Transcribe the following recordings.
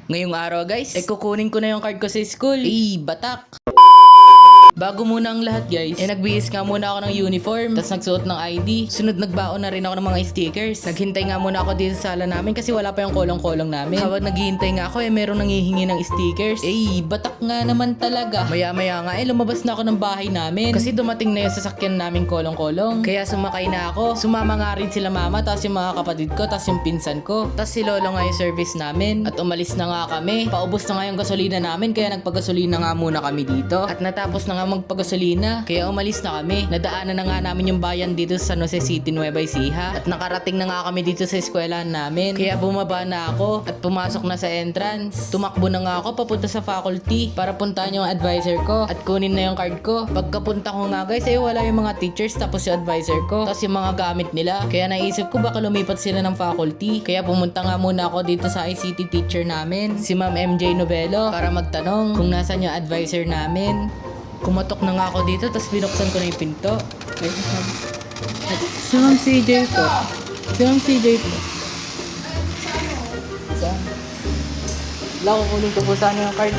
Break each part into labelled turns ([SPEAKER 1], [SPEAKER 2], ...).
[SPEAKER 1] Ngayong araw guys, kukunin ko na yung card ko sa school. Batak! Bago muna ang lahat guys, nagbihis nga muna ako ng uniform, tapos nagsuot ng ID. Sunod nagbaon na rin ako ng mga stickers. Naghintay nga muna ako dito sa sala namin kasi wala pa yung kolong-kolong namin. Habang naghihintay nga ako merong nanghihingi ng stickers. Batak nga naman talaga. Maya-maya nga lumabas na ako ng bahay namin kasi dumating na yung sasakyan namin kolong-kolong. Kaya sumakay na ako. Sumama nga rin sila mama, tapos yung mga kapatid ko, tapos yung pinsan ko. Tapos si lolo nga yung service namin. At umalis na nga kami. Paubos na nga yung gasolina namin kaya nagpagasolina nga muna kami dito. At natapos na nga magpagasolina kaya umalis na kami. Nadaanan na nga namin yung bayan dito sa San Jose City, Nueva Ecija. At nakarating na nga kami dito sa eskwelahan namin. Kaya bumaba na ako at pumasok na sa entrance. Tumakbo na nga ako papunta sa faculty para puntahan yung advisor ko at kunin na yung card ko. Pagkapunta ko nga guys wala yung mga teachers tapos yung advisor ko tapos yung mga gamit nila. Kaya naisip ko baka lumipat sila ng faculty. Kaya pumunta nga muna ako dito sa ICT teacher namin, si Ma'am MJ Novelo, para magtanong kung nasan yung advisor namin. Kumatok na nga ako dito, tapos binuksan ko na yung pinto. Si Ma'am CJ po. Si Ma'am CJ po. Saan? Wala, kukunin ko po sana yung card.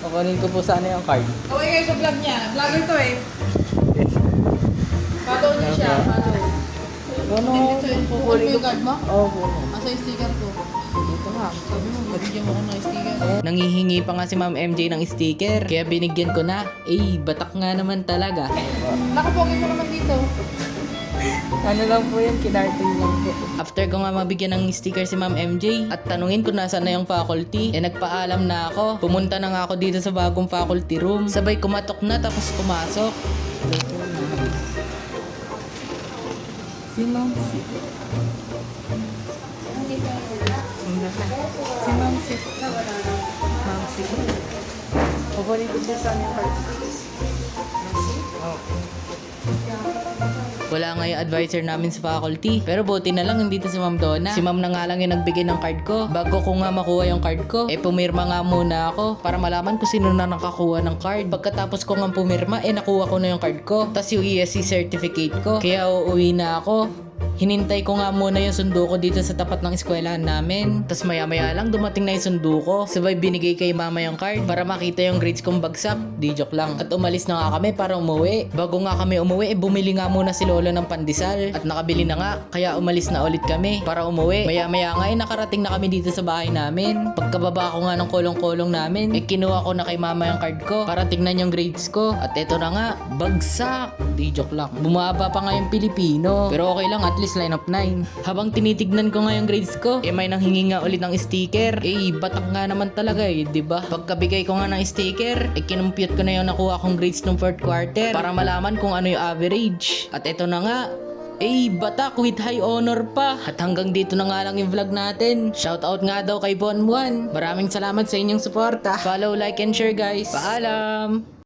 [SPEAKER 1] Kukunin ko po sana yung card.
[SPEAKER 2] Okay kayo sa vlog niya. Vlogger to eh. Follow niyo siya. Follow.
[SPEAKER 1] Ano?
[SPEAKER 2] Kukunin yung card mo?
[SPEAKER 1] Oo po.
[SPEAKER 2] Asa yung sticker ko?
[SPEAKER 1] Dito nga.
[SPEAKER 2] Sabi mo, mabigyan mo ko ng sticker.
[SPEAKER 1] Nangihingi pa nga si Ma'am MJ ng sticker, kaya binigyan ko na. Batak nga naman talaga.
[SPEAKER 2] Nakapogi mo naman dito.
[SPEAKER 1] Ano lang po yun, kinartin lang po. After ko nga mabigyan ng sticker si Ma'am MJ at tanungin kung nasaan na yung faculty, nagpaalam na ako. Pumunta na nga ako dito sa bagong faculty room. Sabay kumatok na tapos pumasok. Si Ma'am Si Ma'am Si Ma'am Si Kukunin ko siya saan yung card. Wala nga yung advisor namin sa faculty. Pero buti na lang nandito si Ma'am Donna. Si Ma'am na nga lang yung nagbigay ng card ko. Bago ko nga makuha yung card ko, pumirma nga muna ako para malaman kung sino na nakakuha ng card. Pagkatapos ko nga pumirma, nakuha ko na yung card ko. Tapos yung ESC certificate ko. Kaya uuwi na ako. Hinintay ko nga muna yung sundo ko dito sa tapat ng eskwelahan namin. Tapos maya-maya lang dumating na yung sundo ko. Sabay binigay kay mama yung card para makita yung grades kong bagsak. Di joke lang. At umalis na nga kami para umuwi. Bago nga kami umuwi, bumili nga muna si lolo ng pandesal. At nakabili na nga. Kaya umalis na ulit kami para umuwi. Maya-maya nga nakarating na kami dito sa bahay namin. Pagkababa ko nga ng kolong-kolong namin, kinuha ko na kay mama yung card ko para tignan yung grades ko. At eto na nga, bagsak. Di joke lang. Bumaba pa nga yung Pilipino. Pero okay lang, at least line of 9. Habang tinitignan ko nga yung grades ko, may nanghingi nga ulit ng sticker. Batak nga naman talaga diba? Pagkabigay ko nga ng sticker, kinumpute ko na yung nakuha kong grades ng 4th quarter para malaman kung ano yung average. At eto na nga, batak with high honor pa. At hanggang dito na nga lang yung vlog natin. Shoutout nga daw kay Bonbon. Maraming salamat sa inyong suporta. Follow, like, and share guys. Paalam!